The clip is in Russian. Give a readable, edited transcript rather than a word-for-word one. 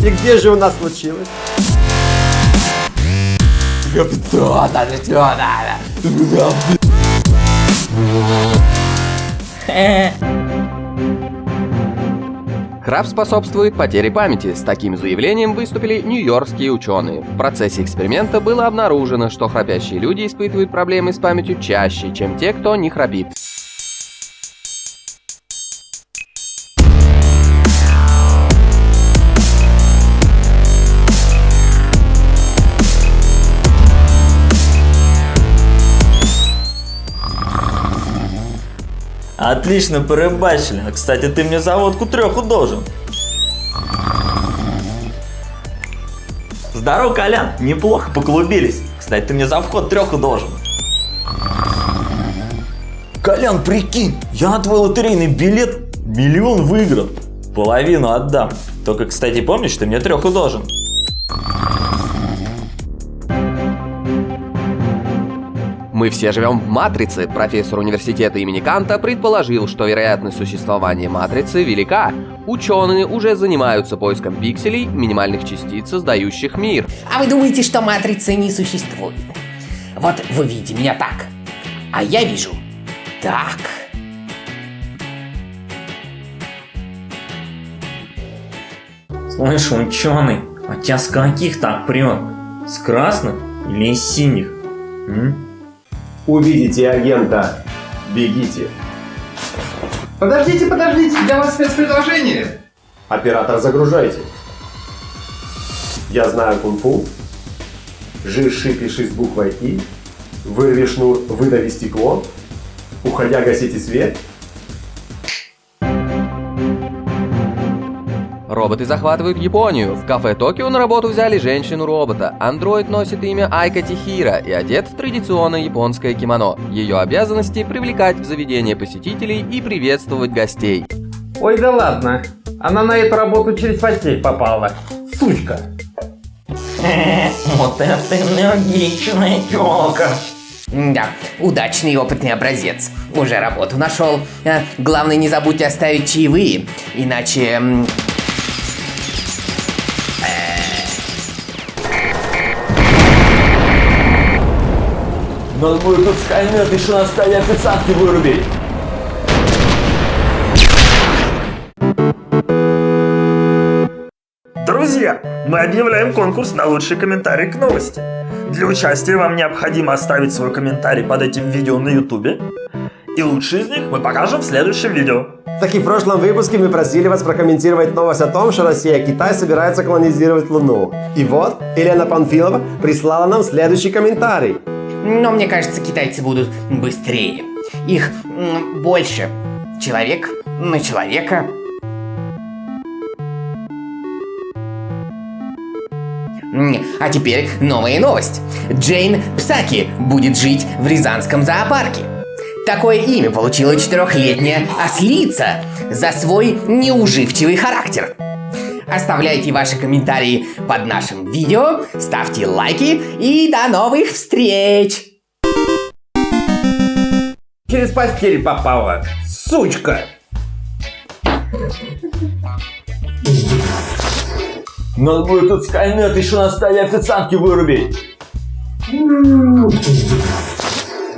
И где же у нас случилось? Храп способствует потере памяти. С таким заявлением выступили нью-йоркские ученые. В процессе эксперимента было обнаружено, что храпящие люди испытывают проблемы с памятью чаще, чем те, кто не храпит. Отлично порыбачили. Кстати, ты мне за водку 3 должен. Здорово, Колян. Неплохо поклубились. Кстати, ты мне за вход 3 должен. Колян, прикинь, я на твой лотерейный билет 1 миллион выиграл. Половину отдам. Только, кстати, помнишь, ты мне 3 должен. Мы все живем в матрице. Профессор университета имени Канта предположил, что вероятность существования матрицы велика. Ученые уже занимаются поиском пикселей, минимальных частиц, создающих мир. А вы думаете, что матрицы не существует? Вот вы видите меня так, а я вижу так. Слышь, ученый, а тебя с каких так прет? С красных или из синих? Увидите агента, бегите. Подождите, для вас спецпредложение. Оператор, загружайте. Я знаю кунг-фу. Жиши, пиши с буквой И. Вырви шнур, выдави стекло. Уходя, гасите свет. Роботы захватывают Японию. В кафе Токио на работу взяли женщину-робота. Андроид носит имя Айка Тихира и одет в традиционное японское кимоно. Ее обязанности — привлекать в заведение посетителей и приветствовать гостей. Ой, да ладно. Она на эту работу через постель попала. Сучка. Вот это энергичная тёлка. Да, удачный и опытный образец. Уже работу нашел. Главное, не забудьте оставить чаевые, иначе... Надо будет тут скаймет еще на стадии официантки вырубить. Друзья, мы объявляем конкурс на лучший комментарий к новости. Для участия вам необходимо оставить свой комментарий под этим видео на YouTube. И лучшие из них мы покажем в следующем видео. Так и в прошлом выпуске мы просили вас прокомментировать новость о том, что Россия и Китай собираются колонизировать Луну. И вот, Елена Панфилова прислала нам следующий комментарий. Но мне кажется, китайцы будут быстрее. Их больше. Человек на человека. А теперь новая новость. Джейн Псаки будет жить в Рязанском зоопарке. Такое имя получила 4-летняя ослица за свой неуживчивый характер. Оставляйте ваши комментарии под нашим видео, ставьте лайки и до новых встреч! Через постель попала. Сучка. Надо будет тут скаймет еще на стадии официантки вырубить.